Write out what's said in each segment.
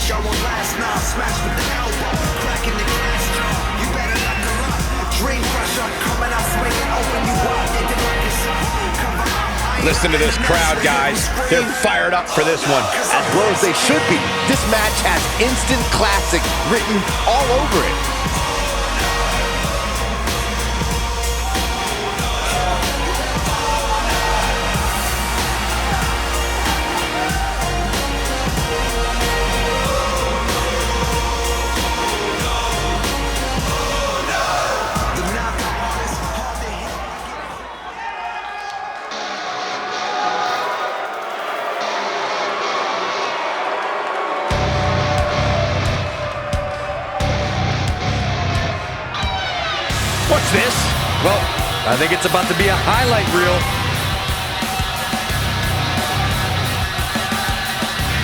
Y'all won't last now. Smash with the elbow, cracking the glass jaw. You better not come up. Dream crusher coming out swinging, open you up. Listen to this crowd, guys. They're fired up for this one. As well as they should be. This match has instant classic written all over it. What's this? Well, I think it's about to be a highlight reel.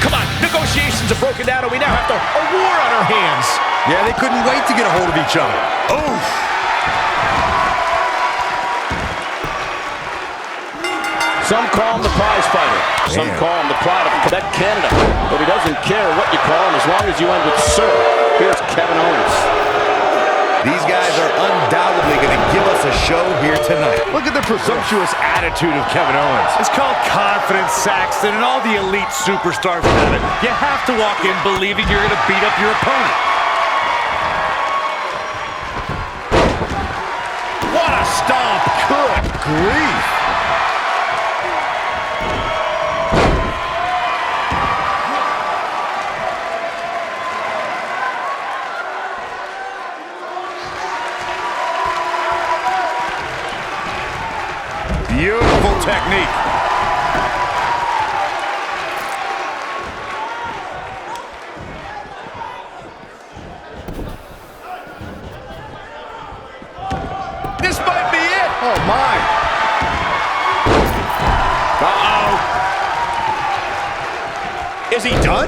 Come on, negotiations are broken down and we now have a war on our hands. Yeah, they couldn't wait to get a hold of each other. Oof! Some call him the prize fighter. Some call him the pride of Quebec, Canada. But he doesn't care what you call him as long as you end with Sir. Here's Kevin Owens. These guys are undoubtedly going to give us a show here tonight. Look at the presumptuous attitude of Kevin Owens. It's called confidence, Saxton, and all the elite superstars have it. You have to walk in believing you're going to beat up your opponent. What a stomp! Good grief! Beautiful technique. This might be it. Oh, my. Uh-oh. Is he done?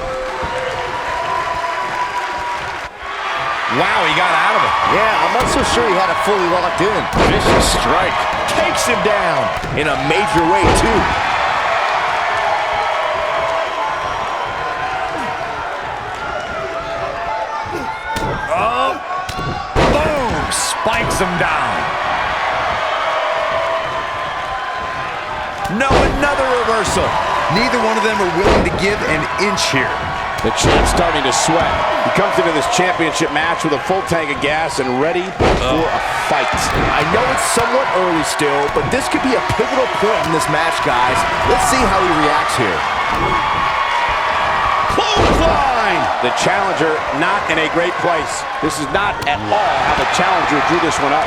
Wow, he got out of it. Yeah, I'm not so sure he had it fully locked in. Vicious strike. Takes him down in a major way, too. Oh, boom! Spikes him down. No, another reversal. Neither one of them are willing to give an inch here. The champ's starting to sweat. He comes into this championship match with a full tank of gas and ready for a fight. I know it's somewhat early still, but this could be a pivotal point in this match, guys. Let's see how he reacts here. Clothesline! The challenger not in a great place. This is not at all how the challenger drew this one up.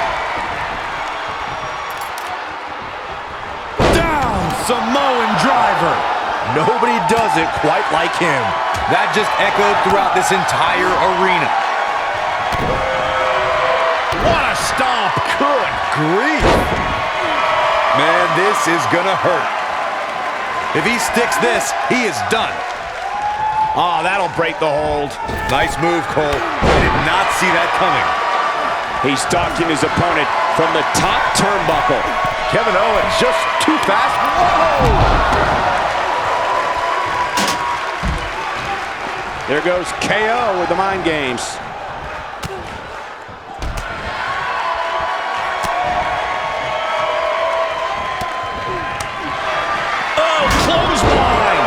Down, Samoan driver. Nobody does it quite like him. That just echoed throughout this entire arena. What a stomp. Good grief. Man, this is gonna hurt. If he sticks this, he is done. Oh, that'll break the hold. Nice move, Cole. I did not see that coming. He's stalking his opponent from the top turnbuckle. Kevin Owens just too fast. Whoa! There goes KO with the mind games. Oh, clothesline!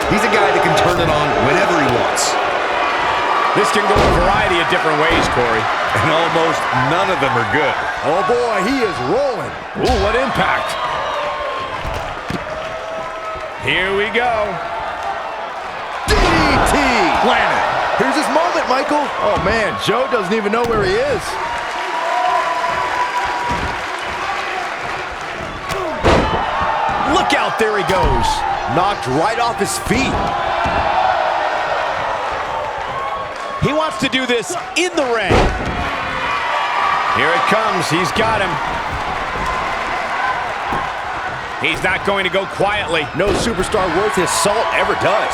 He's a guy that can turn it on whenever he wants. This can go a variety of different ways, Corey. And almost none of them are good. Oh, boy, he is rolling. Ooh, what impact. Here we go. DDT! Planet. Here's his moment, Michael. Oh, man, Joe doesn't even know where he is. Look out, there he goes. Knocked right off his feet. He wants to do this in the ring. Here it comes. He's got him. He's not going to go quietly. No superstar worth his salt ever does.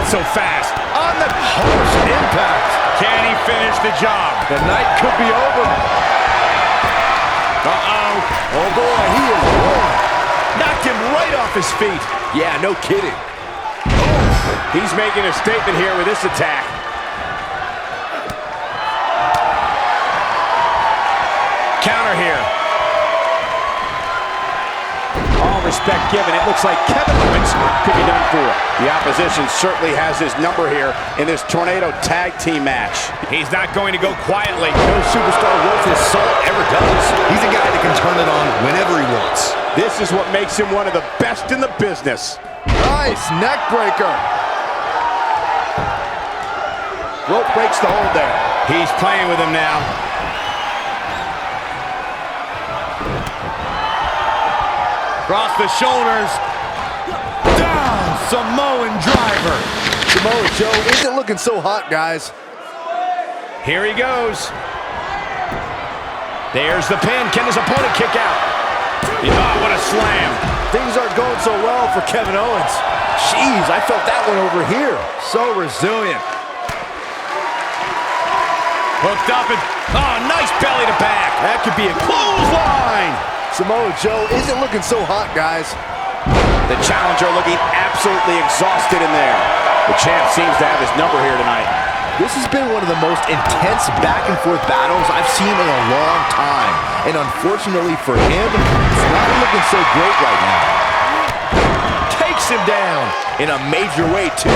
so fast. On the harsh impact. Can he finish the job? The night could be over. Uh-oh. Oh boy, he is rolling. Knocked him right off his feet. Yeah, no kidding. He's making a statement here with this attack. Counter here. All respect given, it looks like Kevin Owens could be done for. The opposition certainly has his number here in this Tornado Tag Team match. He's not going to go quietly. No superstar worth his salt ever does. He's a guy that can turn it on whenever he wants. This is what makes him one of the best in the business. Nice neck breaker. Rope breaks the hold there. He's playing with him now. Across the shoulders. Down, Samoan driver. Samoa Joe isn't looking so hot, guys. Here he goes. There's the pin. Can his opponent kick out? Oh, what a slam. Things aren't going so well for Kevin Owens. Jeez, I felt that one over here. So resilient. Hooked up and, oh, nice belly to back. That could be a clothesline. Samoa Joe isn't looking so hot, guys. The challenger looking absolutely exhausted in there. The champ seems to have his number here tonight. This has been one of the most intense back-and-forth battles I've seen in a long time. And unfortunately for him, it's not looking so great right now. Takes him down in a major way, too.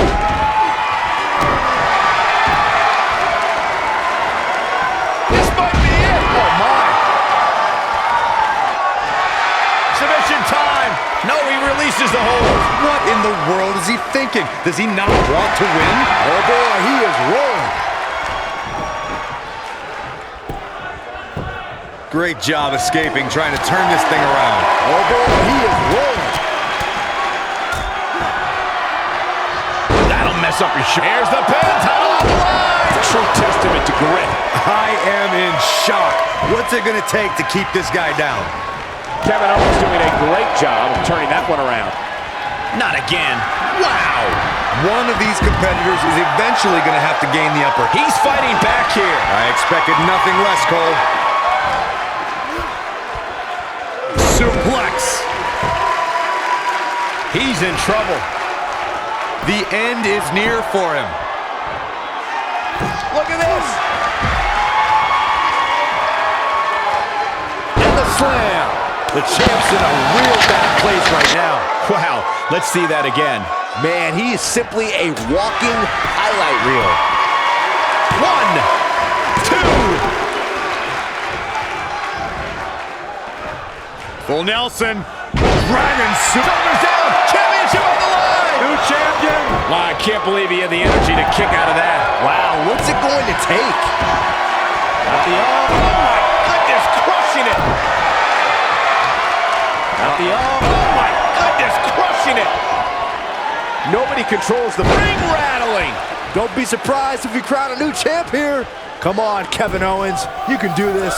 This might be it. Oh, my. Submission time. No, he releases the hold. What in the world is he thinking? Does he not want to win? Oh, boy, he is rolling. Great job escaping, trying to turn this thing around. Oh, boy, he is rolling. That'll mess up your show. Here's the pin. Title on the line. True testament to grit. I am in shock. What's it going to take to keep this guy down? Kevin Owens doing a great job of turning that one around. Not again. Wow. One of these competitors is eventually going to have to gain the upper. He's fighting back here. I expected nothing less, Cole. Suplex. He's in trouble. The end is near for him. Look at this. And the slam. The champ's in a real bad place right now. Wow, let's see that again. Man, he is simply a walking highlight reel. 1, 2. Full Nelson. Dragon shoulders down. Championship on the line. New champion. Wow, I can't believe he had the energy to kick out of that. Wow, what's it going to take? At the arm. Oh my goodness, crushing it. At the arm. Oh my goodness, crushing it. Nobody controls the Ring rattling. Don't be surprised if we crown a new champ here. Come on, Kevin Owens. You can do this.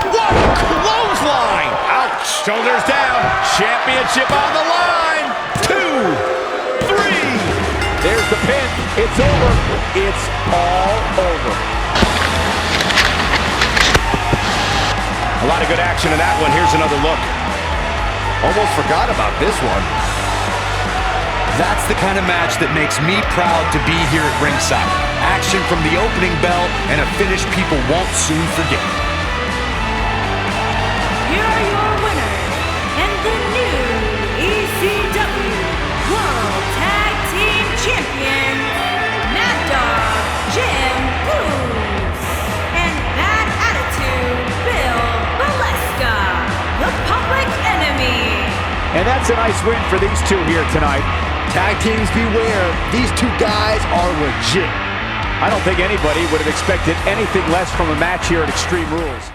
What a clothesline. Ouch. Shoulders down. Championship on the line. 2, 3. There's the pin. It's over. It's all over. A lot of good action in that one. Here's another look. Almost forgot about this one. That's the kind of match that makes me proud to be here at ringside. Action from the opening bell and a finish people won't soon forget. Here are your winners and the new ECW World Tag Team Champions, Mad Dog, Goose, and Bad Attitude, Ballesca, the Public Enemy. And that's a nice win for these two here tonight. Tag teams beware. These two guys are legit. I don't think anybody would have expected anything less from a match here at Extreme Rules.